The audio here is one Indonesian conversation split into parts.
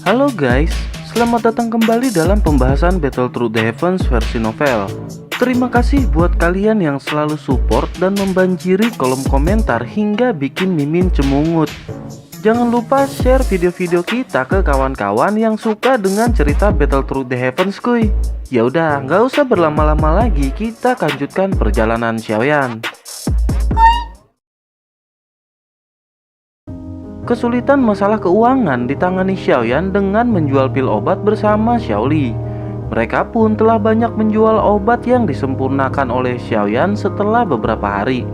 Halo guys, selamat datang kembali dalam pembahasan Battlethrough the Heavens versi novel. Terima kasih buat kalian yang selalu support dan membanjiri kolom komentar hingga bikin Mimin cemungut. Jangan lupa share video-video kita ke kawan-kawan yang suka dengan cerita Battlethrough the Heavens kuy. Ya udah, nggak usah berlama-lama lagi, kita lanjutkan perjalanan Xiaoyan. Kesulitan masalah keuangan ditangani Xiaoyan dengan menjual pil obat bersama Xiaoli. Mereka pun telah banyak menjual obat yang disempurnakan oleh Xiaoyan setelah beberapa hari.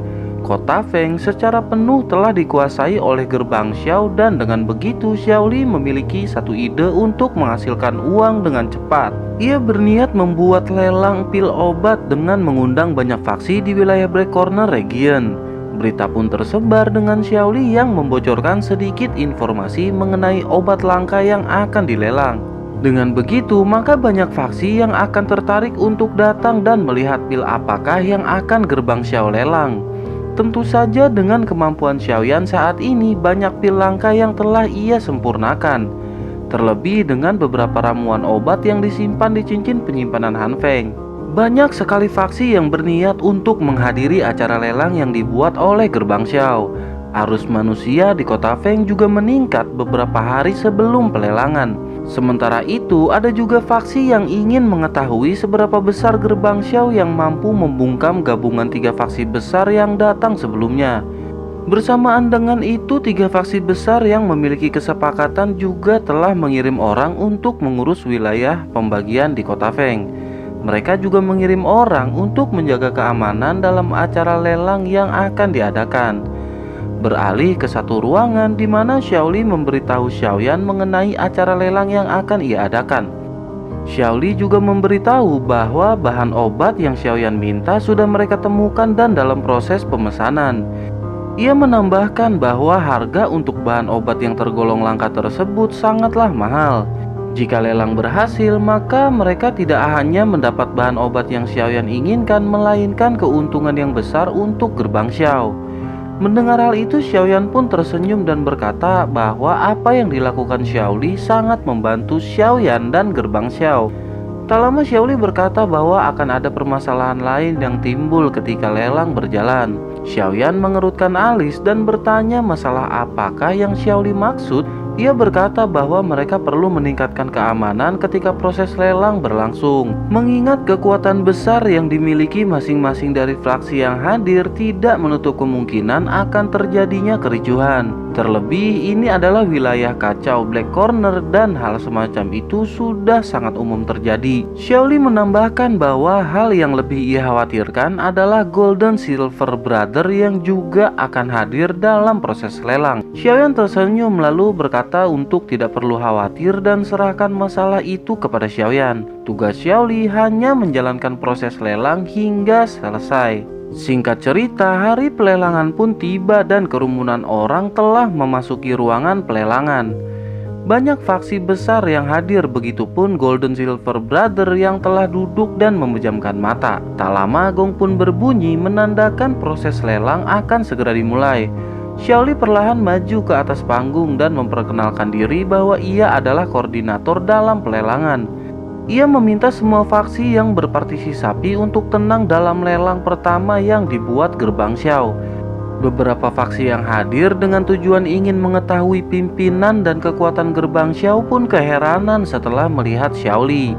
Kota Feng secara penuh telah dikuasai oleh gerbang Xiao dan dengan begitu Xiaoli memiliki satu ide untuk menghasilkan uang dengan cepat. Ia berniat membuat lelang pil obat dengan mengundang banyak faksi di wilayah Black Corner Region. Berita pun tersebar dengan Xiaoli yang membocorkan sedikit informasi mengenai obat langka yang akan dilelang. Dengan begitu, maka banyak faksi yang akan tertarik untuk datang dan melihat pil apakah yang akan gerbang Xiao lelang. Tentu saja dengan kemampuan Xiaoyan saat ini banyak pil langka yang telah ia sempurnakan. Terlebih dengan beberapa ramuan obat yang disimpan di cincin penyimpanan Han Feng. Banyak sekali faksi yang berniat untuk menghadiri acara lelang yang dibuat oleh gerbang Xiao. Arus manusia di kota Feng juga meningkat beberapa hari sebelum pelelangan. Sementara itu, ada juga faksi yang ingin mengetahui seberapa besar gerbang Xiao yang mampu membungkam gabungan 3 faksi besar yang datang sebelumnya. Bersamaan dengan itu, 3 faksi besar yang memiliki kesepakatan juga telah mengirim orang untuk mengurus wilayah pembagian di kota Feng. Mereka juga mengirim orang untuk menjaga keamanan dalam acara lelang yang akan diadakan. Beralih ke satu ruangan di mana Xiaoli memberitahu Xiaoyan mengenai acara lelang yang akan ia adakan. Xiaoli juga memberitahu bahwa bahan obat yang Xiaoyan minta sudah mereka temukan dan dalam proses pemesanan. Ia menambahkan bahwa harga untuk bahan obat yang tergolong langka tersebut sangatlah mahal. Jika lelang berhasil, maka mereka tidak hanya mendapat bahan obat yang Xiaoyan inginkan, melainkan keuntungan yang besar untuk gerbang Xiao. Mendengar hal itu, Xiaoyan pun tersenyum dan berkata bahwa apa yang dilakukan Xiaoli sangat membantu Xiaoyan dan gerbang Xiao. Tak lama Xiaoli berkata bahwa akan ada permasalahan lain yang timbul ketika lelang berjalan. Xiaoyan mengerutkan alis dan bertanya masalah apakah yang Xiaoli maksud. Ia berkata bahwa mereka perlu meningkatkan keamanan ketika proses lelang berlangsung. Mengingat kekuatan besar yang dimiliki masing-masing dari fraksi yang hadir tidak menutup kemungkinan akan terjadinya kericuhan. Terlebih ini adalah wilayah kacau Black Corner dan hal semacam itu sudah sangat umum terjadi. Xiaoli menambahkan bahwa hal yang lebih ia khawatirkan adalah Golden Silver Brother yang juga akan hadir dalam proses lelang. Xiaoyan tersenyum lalu berkata untuk tidak perlu khawatir dan serahkan masalah itu kepada Xiaoyan. Tugas Xiaoli hanya menjalankan proses lelang hingga selesai. Singkat cerita, hari pelelangan pun tiba dan kerumunan orang telah memasuki ruangan pelelangan. Banyak faksi besar yang hadir, begitupun Golden Silver Brother yang telah duduk dan memejamkan mata. Tak lama gong pun berbunyi menandakan proses lelang akan segera dimulai. Xiaoli perlahan maju ke atas panggung dan memperkenalkan diri bahwa ia adalah koordinator dalam pelelangan. Ia meminta semua faksi yang berpartisipasi untuk tenang dalam lelang pertama yang dibuat gerbang Xiao. Beberapa faksi yang hadir dengan tujuan ingin mengetahui pimpinan dan kekuatan gerbang Xiao pun keheranan setelah melihat Xiaoli.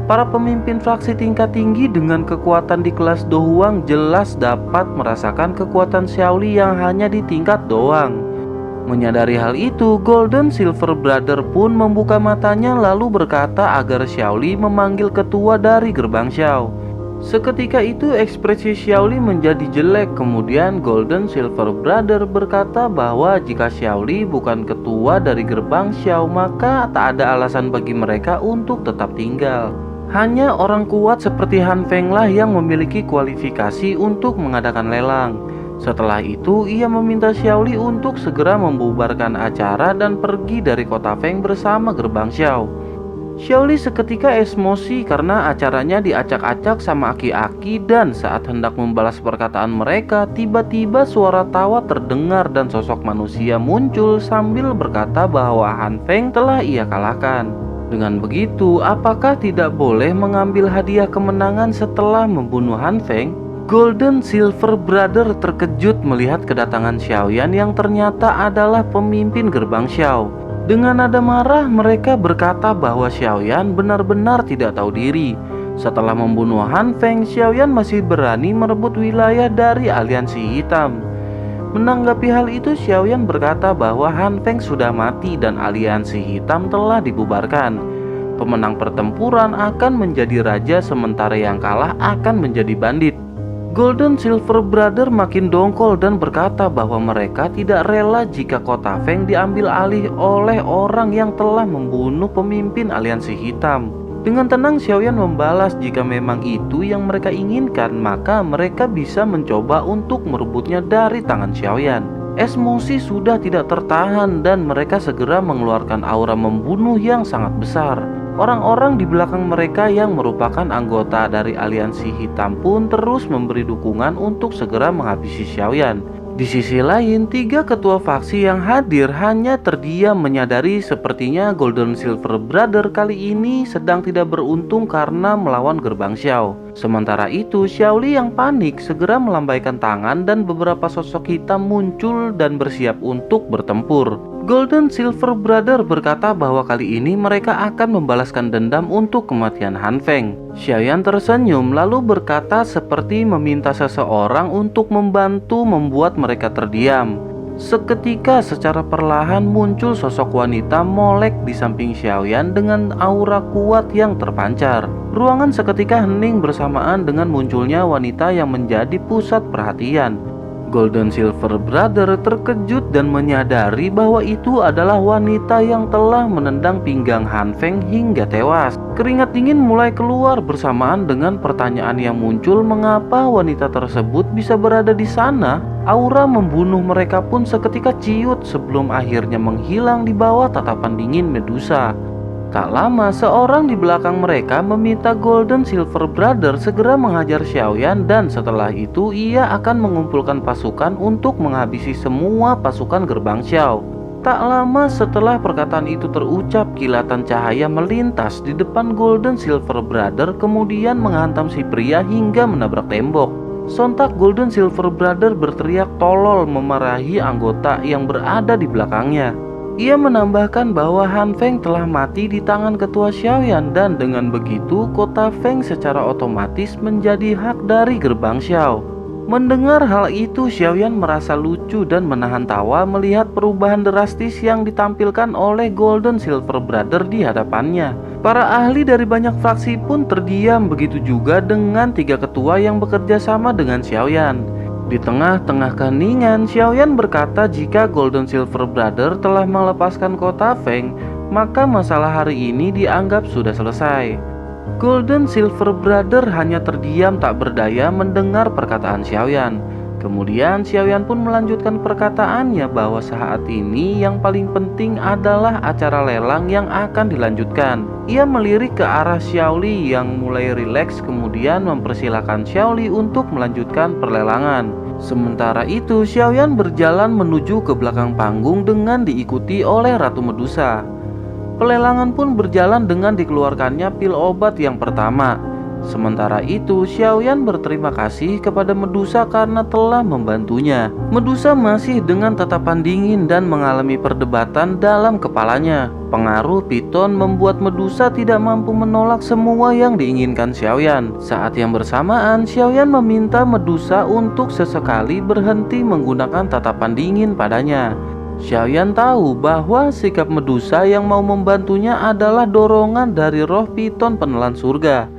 Para pemimpin fraksi tingkat tinggi dengan kekuatan di kelas Do Huang jelas dapat merasakan kekuatan Xiaoli yang hanya di tingkat doang. Menyadari hal itu, Golden Silver Brother pun membuka matanya lalu berkata agar Xiaoli memanggil ketua dari gerbang Xiao. Seketika itu ekspresi Xiaoli menjadi jelek. Kemudian Golden Silver Brother berkata bahwa jika Xiaoli bukan ketua dari gerbang Xiao, maka tak ada alasan bagi mereka untuk tetap tinggal. Hanya orang kuat seperti Han Feng lah yang memiliki kualifikasi untuk mengadakan lelang. Setelah itu, ia meminta Xiaoli untuk segera membubarkan acara dan pergi dari kota Feng bersama gerbang Xiao. Xiaoli seketika emosi karena acaranya diacak-acak sama aki-aki, dan saat hendak membalas perkataan mereka, tiba-tiba suara tawa terdengar dan sosok manusia muncul sambil berkata bahwa Han Feng telah ia kalahkan. Dengan begitu, apakah tidak boleh mengambil hadiah kemenangan setelah membunuh Han Feng? Golden Silver Brother terkejut melihat kedatangan Xiaoyan yang ternyata adalah pemimpin gerbang Xiao. Dengan nada marah, mereka berkata bahwa Xiaoyan benar-benar tidak tahu diri. Setelah membunuh Han Feng, Xiaoyan masih berani merebut wilayah dari aliansi hitam. Menanggapi hal itu, Xiaoyan berkata bahwa Han Feng sudah mati dan aliansi hitam telah dibubarkan. Pemenang pertempuran akan menjadi raja, sementara yang kalah akan menjadi bandit. Golden Silver Brother makin dongkol dan berkata bahwa mereka tidak rela jika kota Feng diambil alih oleh orang yang telah membunuh pemimpin aliansi hitam. Dengan tenang, Xiaoyan membalas jika memang itu yang mereka inginkan, maka mereka bisa mencoba untuk merebutnya dari tangan Xiaoyan. Emosi sudah tidak tertahan dan mereka segera mengeluarkan aura membunuh yang sangat besar. Orang-orang di belakang mereka yang merupakan anggota dari aliansi hitam pun terus memberi dukungan untuk segera menghabisi Xiaoyan. Di sisi lain, 3 ketua faksi yang hadir hanya terdiam menyadari sepertinya Golden Silver Brother kali ini sedang tidak beruntung karena melawan gerbang Xiao. Sementara itu, Xiaoli yang panik segera melambaikan tangan dan beberapa sosok hitam muncul dan bersiap untuk bertempur. Golden Silver Brother berkata bahwa kali ini mereka akan membalaskan dendam untuk kematian Han Feng. Xiaoyan tersenyum lalu berkata seperti meminta seseorang untuk membantu membuat mereka terdiam. Seketika secara perlahan muncul sosok wanita molek di samping Xiaoyan dengan aura kuat yang terpancar. Ruangan seketika hening bersamaan dengan munculnya wanita yang menjadi pusat perhatian. Golden Silver Brother terkejut dan menyadari bahwa itu adalah wanita yang telah menendang pinggang Han Feng hingga tewas. Keringat dingin mulai keluar bersamaan dengan pertanyaan yang muncul, mengapa wanita tersebut bisa berada di sana? Aura membunuh mereka pun seketika ciut sebelum akhirnya menghilang di bawah tatapan dingin Medusa. Tak lama, seorang di belakang mereka meminta Golden Silver Brother segera menghajar Xiaoyan, dan setelah itu ia akan mengumpulkan pasukan untuk menghabisi semua pasukan gerbang Xiao. Tak lama setelah perkataan itu terucap, kilatan cahaya melintas di depan Golden Silver Brother kemudian menghantam si pria hingga menabrak tembok. Sontak Golden Silver Brother berteriak tolol memarahi anggota yang berada di belakangnya. Ia menambahkan bahwa Han Feng telah mati di tangan ketua Xiaoyan, dan dengan begitu kota Feng secara otomatis menjadi hak dari gerbang Xiao. Mendengar hal itu, Xiaoyan merasa lucu dan menahan tawa melihat perubahan drastis yang ditampilkan oleh Golden Silver Brother di hadapannya. Para ahli dari banyak fraksi pun terdiam, begitu juga dengan 3 ketua yang bekerja sama dengan Xiaoyan. Di tengah-tengah keheningan, Xiaoyan berkata jika Golden Silver Brother telah melepaskan kota Feng, maka masalah hari ini dianggap sudah selesai. Golden Silver Brother hanya terdiam tak berdaya mendengar perkataan Xiaoyan. Kemudian Xiaoyan pun melanjutkan perkataannya bahwa saat ini yang paling penting adalah acara lelang yang akan dilanjutkan. Ia melirik ke arah Xiaoli yang mulai rileks, kemudian mempersilahkan Xiaoli untuk melanjutkan perlelangan. Sementara itu, Xiaoyan berjalan menuju ke belakang panggung dengan diikuti oleh Ratu Medusa. Pelelangan pun berjalan dengan dikeluarkannya pil obat yang pertama. Sementara itu, Xiaoyan berterima kasih kepada Medusa karena telah membantunya. Medusa masih dengan tatapan dingin dan mengalami perdebatan dalam kepalanya. Pengaruh piton membuat Medusa tidak mampu menolak semua yang diinginkan Xiaoyan. Saat yang bersamaan, Xiaoyan meminta Medusa untuk sesekali berhenti menggunakan tatapan dingin padanya. Xiaoyan tahu bahwa sikap Medusa yang mau membantunya adalah dorongan dari roh piton penelan surga.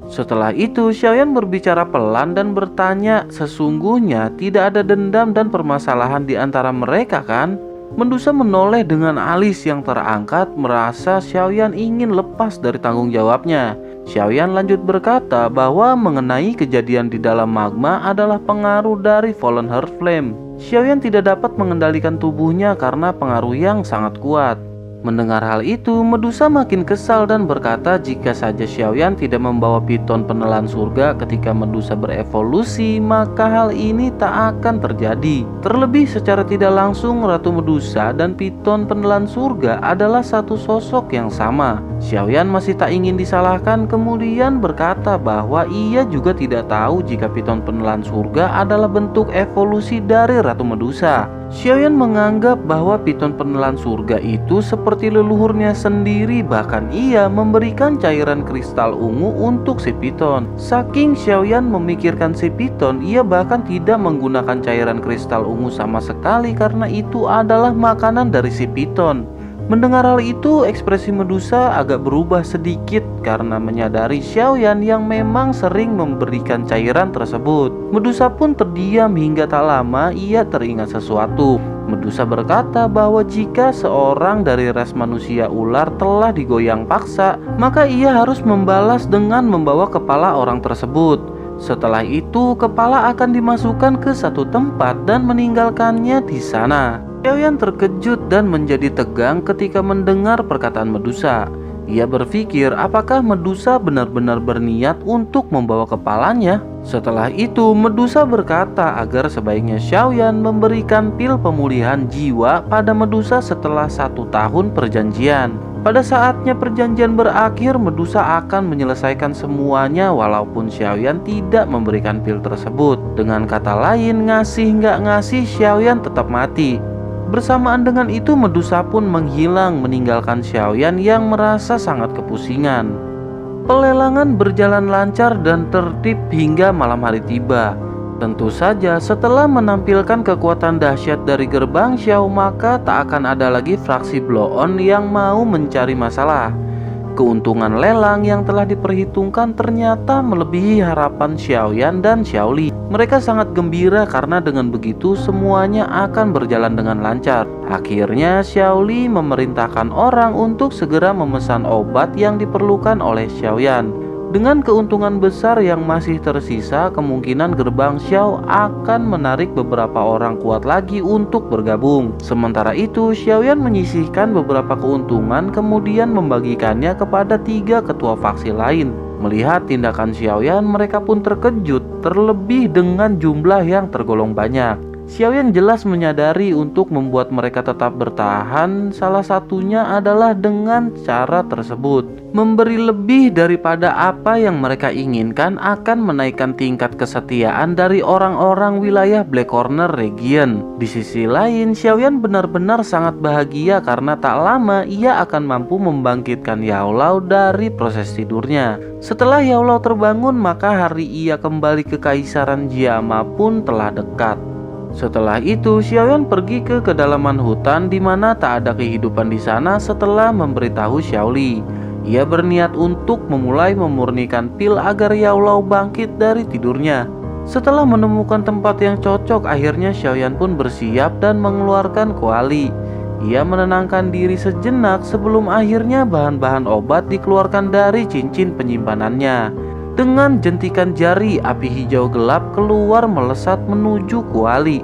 Setelah itu, Xiaoyan berbicara pelan dan bertanya, sesungguhnya tidak ada dendam dan permasalahan di antara mereka kan? Medusa menoleh dengan alis yang terangkat, merasa Xiaoyan ingin lepas dari tanggung jawabnya. Xiaoyan lanjut berkata bahwa mengenai kejadian di dalam magma adalah pengaruh dari Fallen Heart Flame. Xiaoyan tidak dapat mengendalikan tubuhnya karena pengaruh yang sangat kuat. Mendengar hal itu, Medusa makin kesal dan berkata jika saja Xiaoyan tidak membawa piton penelan surga ketika Medusa berevolusi, maka hal ini tak akan terjadi. Terlebih secara tidak langsung, Ratu Medusa dan piton penelan surga adalah satu sosok yang sama. Xiaoyan masih tak ingin disalahkan, kemudian berkata bahwa ia juga tidak tahu jika piton penelan surga adalah bentuk evolusi dari Ratu Medusa. Xiaoyan menganggap bahwa piton penelan surga itu seperti leluhurnya sendiri, bahkan ia memberikan cairan kristal ungu untuk si piton. Saking Xiaoyan memikirkan si piton, ia bahkan tidak menggunakan cairan kristal ungu sama sekali karena itu adalah makanan dari si piton. Mendengar hal itu, ekspresi Medusa agak berubah sedikit karena menyadari Xiaoyan yang memang sering memberikan cairan tersebut. Medusa pun terdiam hingga tak lama ia teringat sesuatu. Medusa berkata bahwa jika seorang dari ras manusia ular telah digoyang paksa, maka ia harus membalas dengan membawa kepala orang tersebut. Setelah itu, kepala akan dimasukkan ke satu tempat dan meninggalkannya di sana. Xiaoyan terkejut dan menjadi tegang ketika mendengar perkataan Medusa. Ia berpikir apakah Medusa benar-benar berniat untuk membawa kepalanya. Setelah itu, Medusa berkata agar sebaiknya Xiaoyan memberikan pil pemulihan jiwa pada Medusa setelah 1 tahun perjanjian. Pada saatnya perjanjian berakhir, Medusa akan menyelesaikan semuanya walaupun Xiaoyan tidak memberikan pil tersebut. Dengan kata lain, ngasih nggak ngasih, Xiaoyan tetap mati. Bersamaan dengan itu, Medusa pun menghilang meninggalkan Xiaoyan yang merasa sangat kepusingan. Pelelangan berjalan lancar dan tertib hingga malam hari tiba. Tentu saja setelah menampilkan kekuatan dahsyat dari gerbang Xiao, maka tak akan ada lagi fraksi blow-on yang mau mencari masalah. Keuntungan lelang yang telah diperhitungkan ternyata melebihi harapan Xiaoyan dan Xiaoli. Mereka sangat gembira karena dengan begitu semuanya akan berjalan dengan lancar. Akhirnya Xiaoli memerintahkan orang untuk segera memesan obat yang diperlukan oleh Xiaoyan. Dengan keuntungan besar yang masih tersisa, kemungkinan gerbang Xiao akan menarik beberapa orang kuat lagi untuk bergabung. Sementara itu, Xiaoyan menyisihkan beberapa keuntungan kemudian membagikannya kepada 3 ketua faksi lain. Melihat tindakan Xiaoyan, mereka pun terkejut, terlebih dengan jumlah yang tergolong banyak. Xiaoyan jelas menyadari untuk membuat mereka tetap bertahan, salah satunya adalah dengan cara tersebut. Memberi lebih daripada apa yang mereka inginkan akan menaikkan tingkat kesetiaan dari orang-orang wilayah Black Corner Region. Di sisi lain, Xiaoyan benar-benar sangat bahagia karena tak lama ia akan mampu membangkitkan Yao Lao dari proses tidurnya. Setelah Yao Lao terbangun, maka hari ia kembali ke Kaisaran Jiama pun telah dekat. Setelah itu, Xiaoyan pergi ke kedalaman hutan di mana tak ada kehidupan di sana setelah memberitahu Xiaoli. Ia berniat untuk memulai memurnikan pil agar Yao Lao bangkit dari tidurnya. Setelah menemukan tempat yang cocok, akhirnya Xiaoyan pun bersiap dan mengeluarkan kuali. Ia menenangkan diri sejenak sebelum akhirnya bahan-bahan obat dikeluarkan dari cincin penyimpanannya. Dengan jentikan jari, api hijau gelap keluar melesat menuju kuali.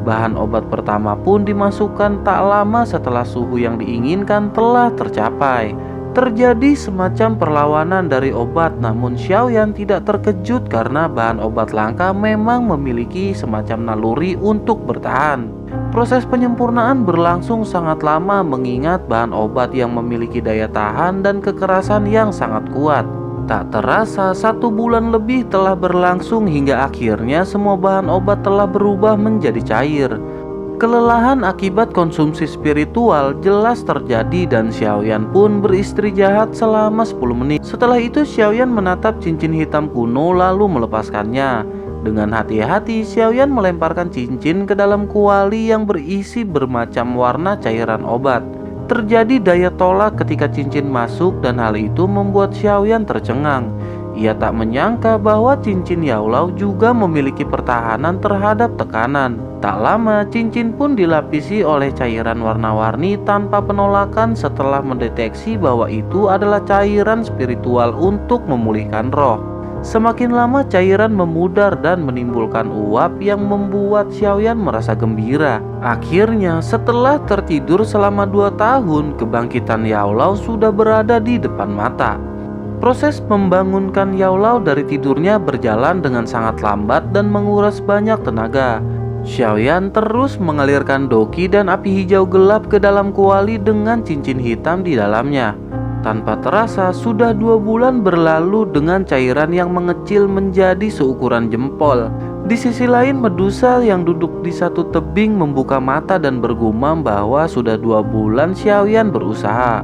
Bahan obat pertama pun dimasukkan tak lama setelah suhu yang diinginkan telah tercapai. Terjadi semacam perlawanan dari obat, namun Xiaoyan tidak terkejut karena bahan obat langka memang memiliki semacam naluri untuk bertahan. Proses penyempurnaan berlangsung sangat lama mengingat bahan obat yang memiliki daya tahan dan kekerasan yang sangat kuat. Tak terasa 1 bulan lebih telah berlangsung hingga akhirnya semua bahan obat telah berubah menjadi cair. Kelelahan akibat konsumsi spiritual jelas terjadi dan Xiaoyan pun beristri jahat selama 10 menit. Setelah itu Xiaoyan menatap cincin hitam kuno lalu melepaskannya. Dengan hati-hati Xiaoyan melemparkan cincin ke dalam kuali yang berisi bermacam warna cairan obat. Terjadi daya tolak ketika cincin masuk dan hal itu membuat Xiaoyan tercengang. Ia tak menyangka bahwa cincin Yao Lao juga memiliki pertahanan terhadap tekanan. Tak lama cincin pun dilapisi oleh cairan warna-warni tanpa penolakan setelah mendeteksi bahwa itu adalah cairan spiritual untuk memulihkan roh. Semakin lama cairan memudar dan menimbulkan uap yang membuat Xiaoyan merasa gembira. Akhirnya setelah tertidur selama 2 tahun, kebangkitan Yao Lao sudah berada di depan mata. Proses membangunkan Yao Lao dari tidurnya berjalan dengan sangat lambat dan menguras banyak tenaga. Xiaoyan terus mengalirkan doki dan api hijau gelap ke dalam kuali dengan cincin hitam di dalamnya. Tanpa terasa, sudah 2 bulan berlalu dengan cairan yang mengecil menjadi seukuran jempol. Di sisi lain, Medusa yang duduk di satu tebing membuka mata dan bergumam bahwa sudah 2 bulan Xiaoyan berusaha.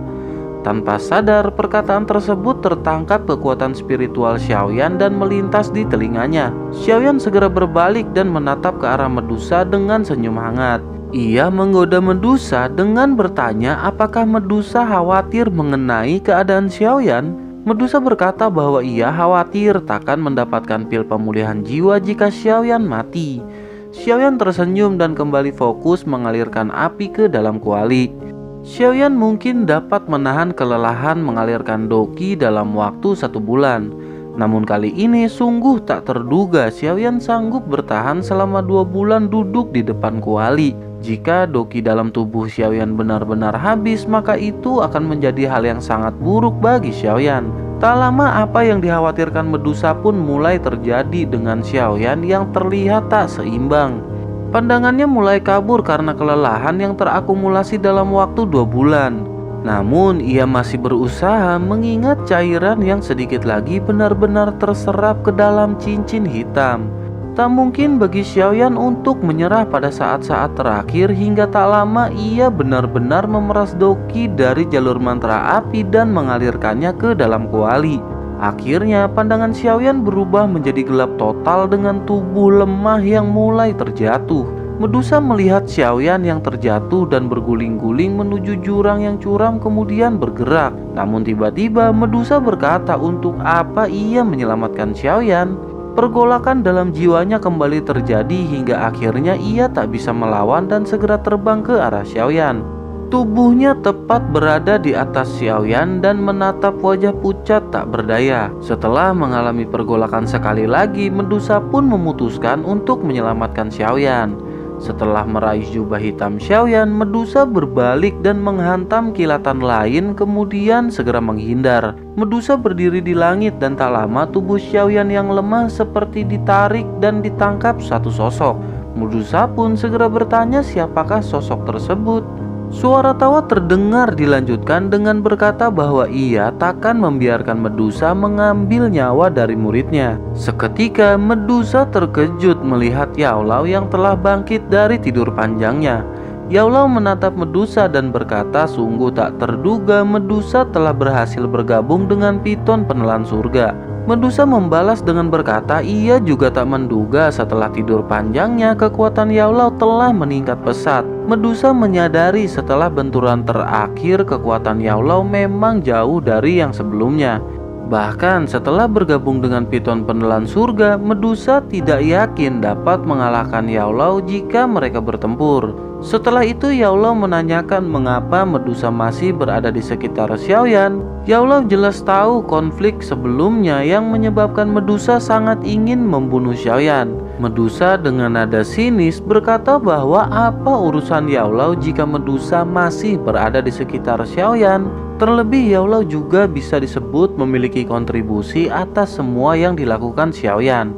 Tanpa sadar, perkataan tersebut tertangkap kekuatan spiritual Xiaoyan dan melintas di telinganya. Xiaoyan segera berbalik dan menatap ke arah Medusa dengan senyum hangat. Ia menggoda Medusa dengan bertanya apakah Medusa khawatir mengenai keadaan Xiaoyan. Medusa berkata bahwa ia khawatir takkan mendapatkan pil pemulihan jiwa jika Xiaoyan mati. Xiaoyan tersenyum dan kembali fokus mengalirkan api ke dalam kuali. Xiaoyan mungkin dapat menahan kelelahan mengalirkan doki dalam waktu 1 bulan. Namun kali ini sungguh tak terduga Xiaoyan sanggup bertahan selama 2 bulan duduk di depan kuali. Jika doki dalam tubuh Xiaoyan benar-benar habis, maka itu akan menjadi hal yang sangat buruk bagi Xiaoyan. Tak lama apa yang dikhawatirkan Medusa pun mulai terjadi dengan Xiaoyan yang terlihat tak seimbang. Pandangannya mulai kabur karena kelelahan yang terakumulasi dalam waktu 2 bulan. Namun ia masih berusaha mengingat cairan yang sedikit lagi benar-benar terserap ke dalam cincin hitam. Tak mungkin bagi Xiaoyan untuk menyerah pada saat-saat terakhir. Hingga tak lama ia benar-benar memeras doki dari jalur mantra api dan mengalirkannya ke dalam kuali. Akhirnya pandangan Xiaoyan berubah menjadi gelap total dengan tubuh lemah yang mulai terjatuh. Medusa melihat Xiaoyan yang terjatuh dan berguling-guling menuju jurang yang curam kemudian bergerak. Namun tiba-tiba Medusa berkata untuk apa ia menyelamatkan Xiaoyan. Pergolakan dalam jiwanya kembali terjadi hingga akhirnya ia tak bisa melawan dan segera terbang ke arah Xiaoyan. Tubuhnya tepat berada di atas Xiaoyan dan menatap wajah pucat tak berdaya. Setelah mengalami pergolakan sekali lagi, Medusa pun memutuskan untuk menyelamatkan Xiaoyan. Setelah meraih jubah hitam Xiaoyan, Medusa berbalik dan menghantam kilatan lain kemudian segera menghindar. Medusa berdiri di langit dan tak lama tubuh Xiaoyan yang lemah seperti ditarik dan ditangkap satu sosok. Medusa pun segera bertanya siapakah sosok tersebut. Suara tawa terdengar dilanjutkan dengan berkata bahwa ia takkan membiarkan Medusa mengambil nyawa dari muridnya. Seketika Medusa terkejut melihat Yao Lao yang telah bangkit dari tidur panjangnya. Yao Lao menatap Medusa dan berkata sungguh tak terduga Medusa telah berhasil bergabung dengan piton penelan surga. Medusa membalas dengan berkata ia juga tak menduga setelah tidur panjangnya kekuatan Yao Lao telah meningkat pesat. Medusa menyadari setelah benturan terakhir kekuatan Yao Lao memang jauh dari yang sebelumnya. Bahkan setelah bergabung dengan piton penelan surga, Medusa tidak yakin dapat mengalahkan Yao Lao jika mereka bertempur. Setelah itu Yao Lao menanyakan mengapa Medusa masih berada di sekitar Xiaoyan. Yao Lao jelas tahu konflik sebelumnya yang menyebabkan Medusa sangat ingin membunuh Xiaoyan. Medusa dengan nada sinis berkata bahwa apa urusan Yao Lao jika Medusa masih berada di sekitar Xiaoyan. Terlebih Yao Lao juga bisa disebut memiliki kontribusi atas semua yang dilakukan Xiaoyan.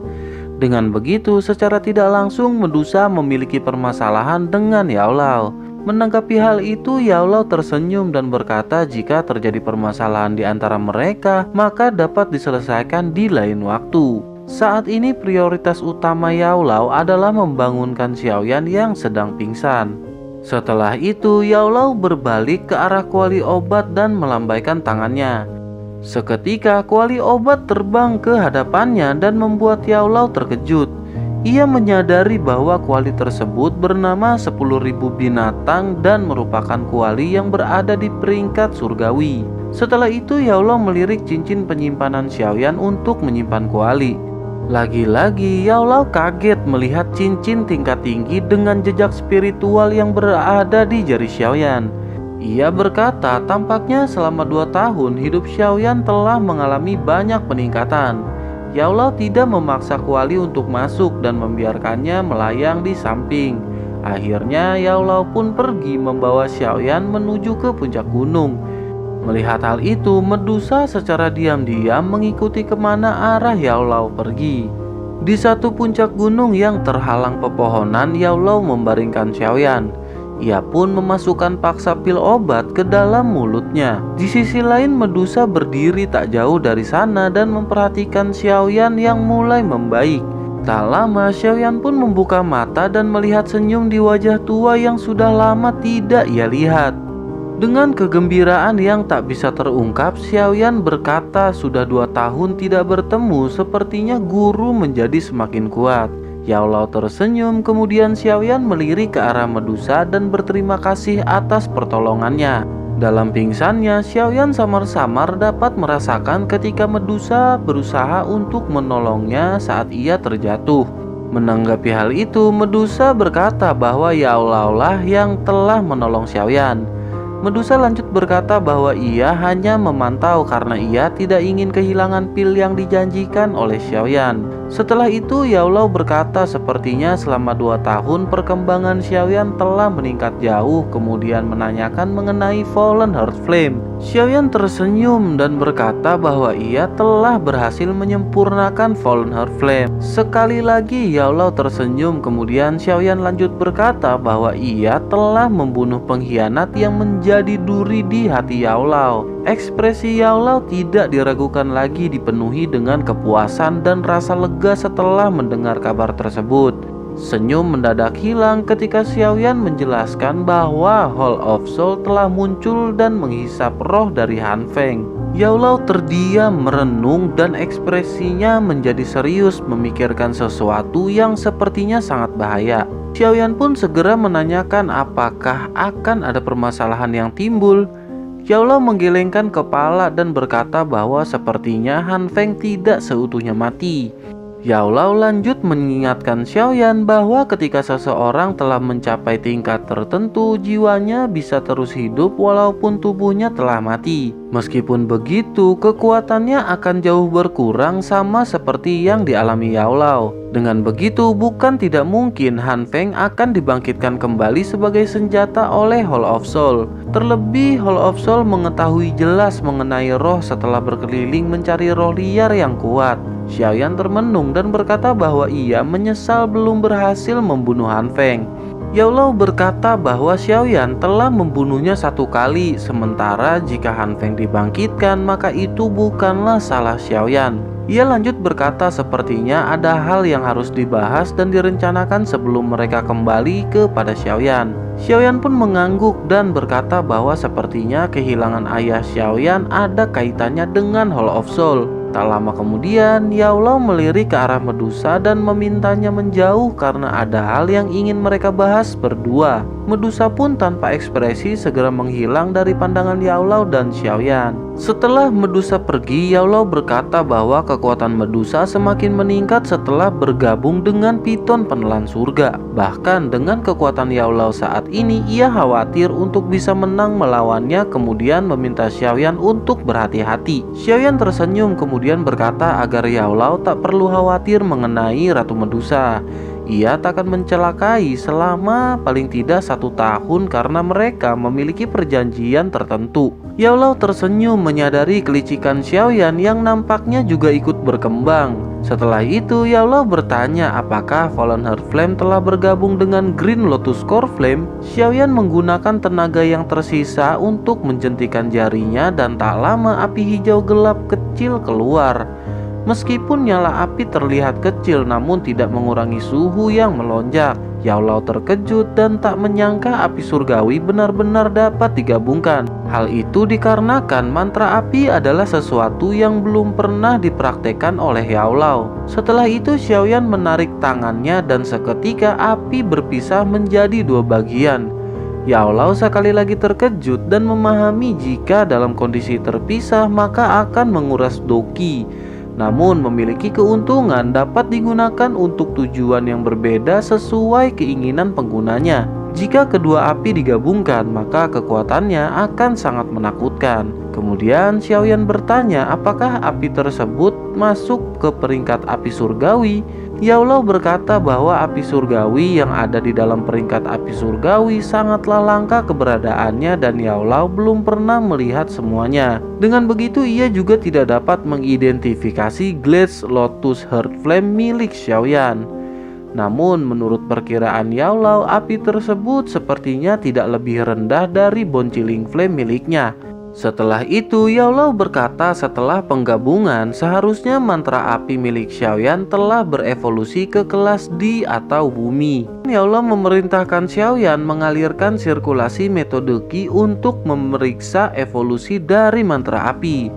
Dengan begitu, secara tidak langsung Medusa memiliki permasalahan dengan Yao Lao. Menanggapi hal itu, Yao Lao tersenyum dan berkata jika terjadi permasalahan di antara mereka, maka dapat diselesaikan di lain waktu. Saat ini prioritas utama Yao Lao adalah membangunkan Xiaoyan yang sedang pingsan. Setelah itu, Yao Lao berbalik ke arah kuali obat dan melambaikan tangannya. Seketika kuali obat terbang ke hadapannya dan membuat Yao Lao terkejut. Ia menyadari bahwa kuali tersebut bernama 10.000 binatang dan merupakan kuali yang berada di peringkat surgawi. Setelah itu Yao Lao melirik cincin penyimpanan Xiaoyan untuk menyimpan kuali. Lagi-lagi Yao Lao kaget melihat cincin tingkat tinggi dengan jejak spiritual yang berada di jari Xiaoyan. Ia berkata tampaknya selama 2 tahun hidup Xiaoyan telah mengalami banyak peningkatan. Yao Lao tidak memaksa Kuali untuk masuk dan membiarkannya melayang di samping. Akhirnya Yao Lao pun pergi membawa Xiaoyan menuju ke puncak gunung. Melihat hal itu, Medusa secara diam-diam mengikuti kemana arah Yao Lao pergi. Di satu puncak gunung yang terhalang pepohonan, Yao Lao membaringkan Xiaoyan. Ia pun memasukkan paksa pil obat ke dalam mulutnya. Di sisi lain, Medusa berdiri tak jauh dari sana dan memperhatikan Xiaoyan yang mulai membaik. Tak lama, Xiaoyan pun membuka mata dan melihat senyum di wajah tua yang sudah lama tidak ia lihat. Dengan kegembiraan yang tak bisa terungkap, Xiaoyan berkata sudah 2 tahun tidak bertemu, sepertinya guru menjadi semakin kuat. Yao Lao tersenyum, kemudian Xiaoyan melirik ke arah Medusa dan berterima kasih atas pertolongannya. Dalam pingsannya, Xiaoyan samar-samar dapat merasakan ketika Medusa berusaha untuk menolongnya saat ia terjatuh. Menanggapi hal itu, Medusa berkata bahwa Yao Lao lah yang telah menolong Xiaoyan. Medusa lanjut berkata bahwa ia hanya memantau karena ia tidak ingin kehilangan pil yang dijanjikan oleh Xiaoyan. Setelah itu, Yao Lao berkata sepertinya selama 2 tahun perkembangan Xiaoyan telah meningkat jauh, kemudian menanyakan mengenai Fallen Heart Flame. Xiaoyan tersenyum dan berkata bahwa ia telah berhasil menyempurnakan Fallen Heart Flame. Sekali lagi Yao Lao tersenyum, kemudian Xiaoyan lanjut berkata bahwa ia telah membunuh pengkhianat yang menjadi duri di hati Yao Lao. Ekspresi Yao Lao tidak diragukan lagi, dipenuhi dengan kepuasan dan rasa lega setelah mendengar kabar tersebut. Senyum mendadak hilang ketika Xiaoyan menjelaskan bahwa Hall of Soul telah muncul dan menghisap roh dari Han Feng. Yao Lao terdiam merenung dan ekspresinya menjadi serius, memikirkan sesuatu yang sepertinya sangat bahaya. Xiaoyan pun segera menanyakan apakah akan ada permasalahan yang timbul. Yao Lao menggelengkan kepala dan berkata bahwa sepertinya Han Feng tidak seutuhnya mati. Yao Lao lanjut mengingatkan Xiaoyan bahwa ketika seseorang telah mencapai tingkat tertentu, jiwanya bisa terus hidup walaupun tubuhnya telah mati. Meskipun begitu, kekuatannya akan jauh berkurang sama seperti yang dialami Yao Lao. Dengan begitu, bukan tidak mungkin Han Feng akan dibangkitkan kembali sebagai senjata oleh Hall of Soul. Terlebih, Hall of Soul mengetahui jelas mengenai roh setelah berkeliling mencari roh liar yang kuat. Xiaoyan termenung dan berkata bahwa ia menyesal belum berhasil membunuh Han Feng. Yao Lao berkata bahwa Xiaoyan telah membunuhnya 1 kali, sementara jika Han Feng dibangkitkan maka itu bukanlah salah Xiaoyan. Ia lanjut berkata sepertinya ada hal yang harus dibahas dan direncanakan sebelum mereka kembali kepada Xiaoyan. Xiaoyan pun mengangguk dan berkata bahwa sepertinya kehilangan ayah Xiaoyan ada kaitannya dengan Hall of Soul. Tak lama kemudian, Yao Lao melirik ke arah Medusa dan memintanya menjauh karena ada hal yang ingin mereka bahas berdua. Medusa pun tanpa ekspresi segera menghilang dari pandangan Yao Lao dan Xiaoyan. Setelah Medusa pergi, Yao Lao berkata bahwa kekuatan Medusa semakin meningkat setelah bergabung dengan Piton Penelan Surga. Bahkan dengan kekuatan Yao Lao saat ini, ia khawatir untuk bisa menang melawannya, kemudian meminta Xiaoyan untuk berhati-hati. Xiaoyan tersenyum kemudian berkata agar Yao Lao tak perlu khawatir mengenai Ratu Medusa. Ia tak akan mencelakai selama paling tidak 1 tahun karena mereka memiliki perjanjian tertentu. Yao Lao tersenyum menyadari kelicikan Xiaoyan yang nampaknya juga ikut berkembang. Setelah itu, Yao Lao bertanya apakah Fallen Heart Flame telah bergabung dengan Green Lotus Core Flame. Xiaoyan menggunakan tenaga yang tersisa untuk menjentikan jarinya dan tak lama api hijau gelap kecil keluar. Meskipun nyala api terlihat kecil namun tidak mengurangi suhu yang melonjak. Yao Lao terkejut dan tak menyangka api surgawi benar-benar dapat digabungkan. Hal itu dikarenakan mantra api adalah sesuatu yang belum pernah dipraktekkan oleh Yao Lao. Setelah itu Xiaoyan menarik tangannya dan seketika api berpisah menjadi 2 bagian. Yao Lao sekali lagi terkejut dan memahami jika dalam kondisi terpisah maka akan menguras doki. Namun memiliki keuntungan dapat digunakan untuk tujuan yang berbeda sesuai keinginan penggunanya. Jika kedua api digabungkan, maka kekuatannya akan sangat menakutkan. Kemudian Xiaoyan bertanya apakah api tersebut masuk ke peringkat api surgawi. Yao Lao berkata bahwa api surgawi yang ada di dalam peringkat api surgawi sangatlah langka keberadaannya dan Yao Lao belum pernah melihat semuanya. Dengan begitu ia juga tidak dapat mengidentifikasi Glades Lotus Heart Flame milik Xiaoyan. Namun menurut perkiraan Yao Lao, api tersebut sepertinya tidak lebih rendah dari Bonciling Flame miliknya. Setelah itu Yao Lao berkata setelah penggabungan seharusnya mantra api milik Xiaoyan telah berevolusi ke kelas di atau bumi. Yao Lao memerintahkan Xiaoyan mengalirkan sirkulasi metode Qi untuk memeriksa evolusi dari mantra api.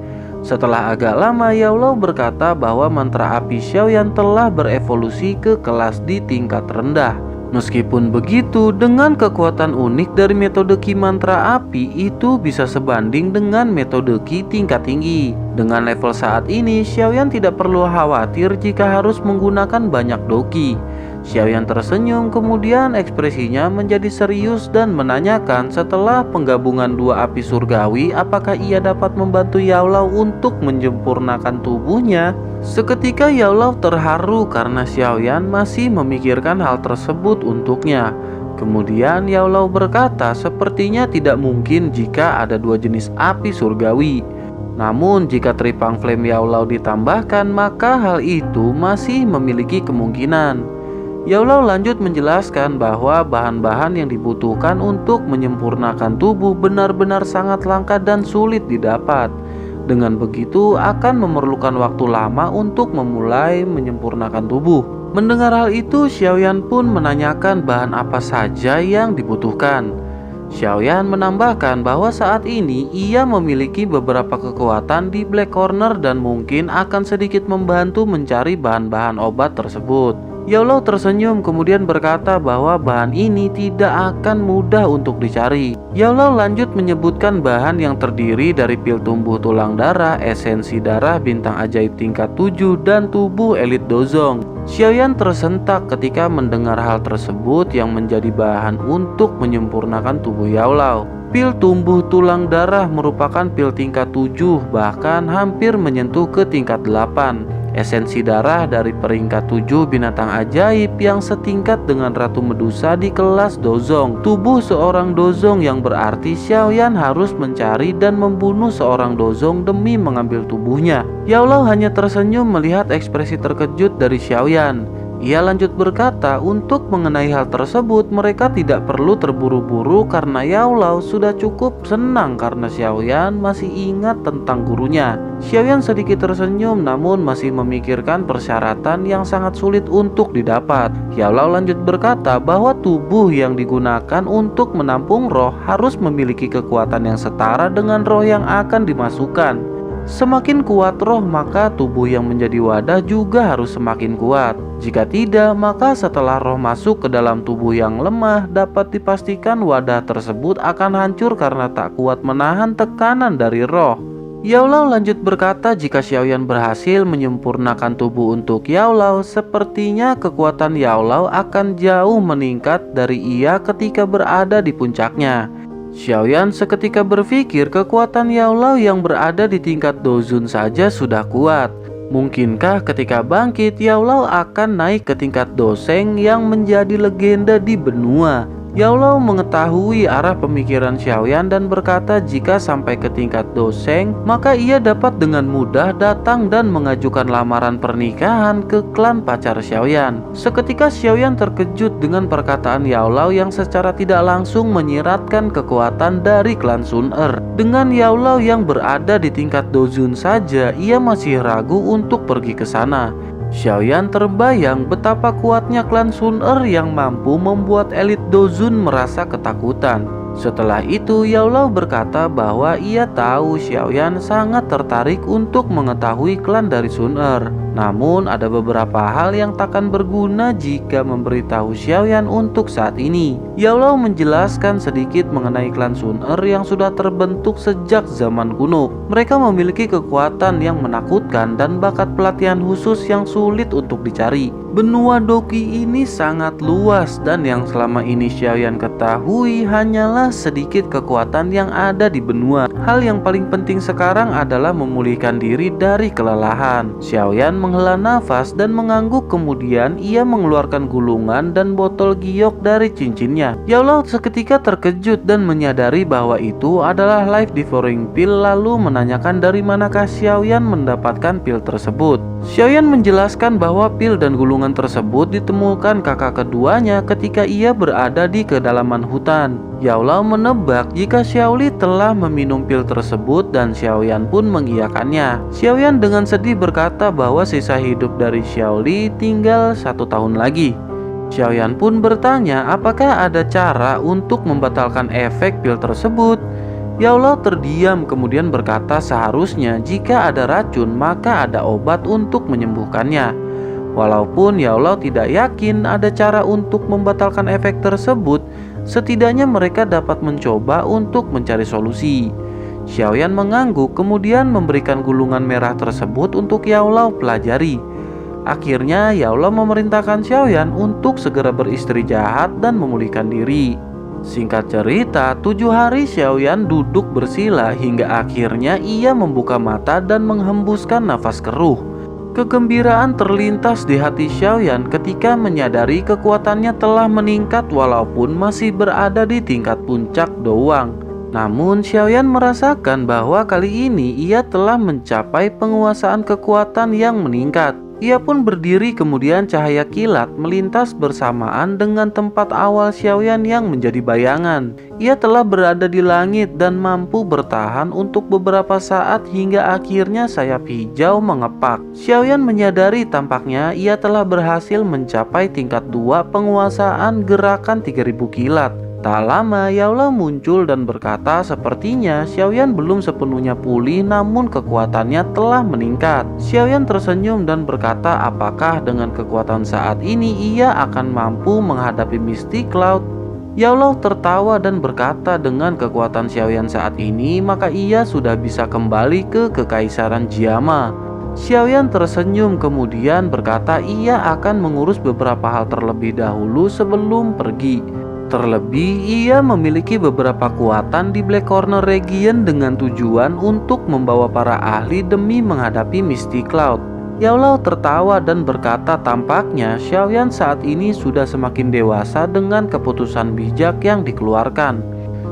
Setelah agak lama Yao Lao berkata bahwa mantra api Xiaoyan telah berevolusi ke kelas di tingkat rendah. Meskipun begitu, dengan kekuatan unik dari metode Qi mantra api itu bisa sebanding dengan metode Qi tingkat tinggi. Dengan level saat ini, Xiaoyan tidak perlu khawatir jika harus menggunakan banyak doki. Xiaoyan tersenyum, kemudian ekspresinya menjadi serius dan menanyakan setelah penggabungan dua api surgawi apakah ia dapat membantu Yao Lao untuk menyempurnakan tubuhnya. Seketika Yao Lao terharu karena Xiaoyan masih memikirkan hal tersebut untuknya. Kemudian Yao Lao berkata sepertinya tidak mungkin jika ada dua jenis api surgawi. Namun jika Tripang Flame Yao Lao ditambahkan maka hal itu masih memiliki kemungkinan. Yao Lao lanjut menjelaskan bahwa bahan-bahan yang dibutuhkan untuk menyempurnakan tubuh benar-benar sangat langka dan sulit didapat. Dengan begitu akan memerlukan waktu lama untuk memulai menyempurnakan tubuh. Mendengar hal itu, Xiaoyan pun menanyakan bahan apa saja yang dibutuhkan. Xiaoyan menambahkan bahwa saat ini ia memiliki beberapa kekuatan di Black Corner dan mungkin akan sedikit membantu mencari bahan-bahan obat tersebut. Yao Lao tersenyum kemudian berkata bahwa bahan ini tidak akan mudah untuk dicari. Yao Lao lanjut menyebutkan bahan yang terdiri dari pil tumbuh tulang darah, esensi darah bintang ajaib tingkat 7, dan tubuh elit dozong. Xiaoyan tersentak ketika mendengar hal tersebut yang menjadi bahan untuk menyempurnakan tubuh Yao Lao. Pil tumbuh tulang darah merupakan pil tingkat 7, bahkan hampir menyentuh ke tingkat 8. Esensi darah dari peringkat 7 binatang ajaib yang setingkat dengan Ratu Medusa di kelas dozong. Tubuh seorang dozong yang berarti Xiaoyan harus mencari dan membunuh seorang dozong demi mengambil tubuhnya. Yao Lao hanya tersenyum melihat ekspresi terkejut dari Xiaoyan. Ia lanjut berkata untuk mengenai hal tersebut mereka tidak perlu terburu-buru karena Yao Lao sudah cukup senang karena Xiaoyan masih ingat tentang gurunya. Xiaoyan sedikit tersenyum namun masih memikirkan persyaratan yang sangat sulit untuk didapat. Yao Lao lanjut berkata bahwa tubuh yang digunakan untuk menampung roh harus memiliki kekuatan yang setara dengan roh yang akan dimasukkan. Semakin kuat roh maka tubuh yang menjadi wadah juga harus semakin kuat. Jika tidak maka setelah roh masuk ke dalam tubuh yang lemah dapat dipastikan wadah tersebut akan hancur karena tak kuat menahan tekanan dari roh. Yao Lao lanjut berkata jika Xiaoyan berhasil menyempurnakan tubuh untuk Yao Lao, sepertinya kekuatan Yao Lao akan jauh meningkat dari ia ketika berada di puncaknya. Xiaoyan seketika berpikir kekuatan Yao Lao yang berada di tingkat dozun saja sudah kuat. Mungkinkah ketika bangkit Yao Lao akan naik ke tingkat doseng yang menjadi legenda di benua? Yao Lao mengetahui arah pemikiran Xiaoyan dan berkata jika sampai ke tingkat doseng maka ia dapat dengan mudah datang dan mengajukan lamaran pernikahan ke klan pacar Xiaoyan. Seketika Xiaoyan terkejut dengan perkataan Yao Lao yang secara tidak langsung menyiratkan kekuatan dari klan Sun Er. Dengan Yao Lao yang berada di tingkat dozun saja ia masih ragu untuk pergi ke sana. Xiaoyan terbayang betapa kuatnya klan Sun Er yang mampu membuat elit dozun merasa ketakutan. Setelah itu Yao Lao berkata bahwa ia tahu Xiaoyan sangat tertarik untuk mengetahui klan dari Sun Er. Namun ada beberapa hal yang takkan berguna jika memberitahu Xiaoyan untuk saat ini. Yaolao menjelaskan sedikit mengenai klan Sun Er yang sudah terbentuk sejak zaman kuno. Mereka memiliki kekuatan yang menakutkan dan bakat pelatihan khusus yang sulit untuk dicari. Benua Doki ini sangat luas dan yang selama ini Xiaoyan ketahui hanyalah sedikit kekuatan yang ada di benua. Hal yang paling penting sekarang adalah memulihkan diri dari kelelahan. Xiaoyan menghela nafas dan mengangguk, kemudian ia mengeluarkan gulungan dan botol giok dari cincinnya. Yaolao seketika terkejut dan menyadari bahwa itu adalah life devouring pill, lalu menanyakan dari manakah Xiaoyan mendapatkan pil tersebut. Xiaoyan menjelaskan bahwa pil dan gulungan tersebut ditemukan kakak keduanya ketika ia berada di kedalaman hutan. Yaolao menebak jika Xiaoli telah meminum pil tersebut dan Xiaoyan pun mengiyakannya. Xiaoyan dengan sedih berkata bahwa sisa hidup dari Xiaoli tinggal 1 tahun lagi. Xiaoyan pun bertanya apakah ada cara untuk membatalkan efek pil tersebut. Yaolao terdiam kemudian berkata seharusnya jika ada racun maka ada obat untuk menyembuhkannya. Walaupun Yaolao tidak yakin ada cara untuk membatalkan efek tersebut, setidaknya mereka dapat mencoba untuk mencari solusi. Xiaoyan mengangguk kemudian memberikan gulungan merah tersebut untuk Yaolao pelajari. Akhirnya Yaolao memerintahkan Xiaoyan untuk segera beristri jahat dan memulihkan diri. Singkat cerita, 7 hari Xiaoyan duduk bersila hingga akhirnya ia membuka mata dan menghembuskan nafas keruh. Kegembiraan terlintas di hati Xiaoyan ketika menyadari kekuatannya telah meningkat walaupun masih berada di tingkat puncak doang. Namun Xiaoyan merasakan bahwa kali ini ia telah mencapai penguasaan kekuatan yang meningkat. Ia pun berdiri kemudian cahaya kilat melintas bersamaan dengan tempat awal Xiaoyan yang menjadi bayangan. Ia telah berada di langit dan mampu bertahan untuk beberapa saat hingga akhirnya sayap hijau mengepak. Xiaoyan menyadari tampaknya ia telah berhasil mencapai tingkat 2 penguasaan gerakan 3000 kilat. Tak lama Yaolao muncul dan berkata sepertinya Xiaoyan belum sepenuhnya pulih namun kekuatannya telah meningkat. Xiaoyan tersenyum dan berkata apakah dengan kekuatan saat ini ia akan mampu menghadapi Misty Cloud. Yaolao tertawa dan berkata dengan kekuatan Xiaoyan saat ini maka ia sudah bisa kembali ke Kekaisaran Jiama. Xiaoyan tersenyum kemudian berkata ia akan mengurus beberapa hal terlebih dahulu sebelum pergi. Terlebih, ia memiliki beberapa kekuatan di Black Corner Region dengan tujuan untuk membawa para ahli demi menghadapi Misty Cloud. Yaolao tertawa dan berkata tampaknya Xiaoyan saat ini sudah semakin dewasa dengan keputusan bijak yang dikeluarkan.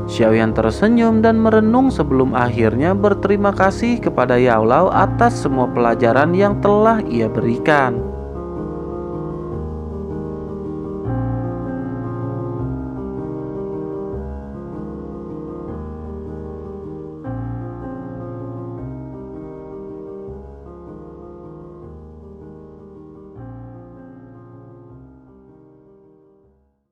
Xiaoyan tersenyum dan merenung sebelum akhirnya berterima kasih kepada Yaolao atas semua pelajaran yang telah ia berikan.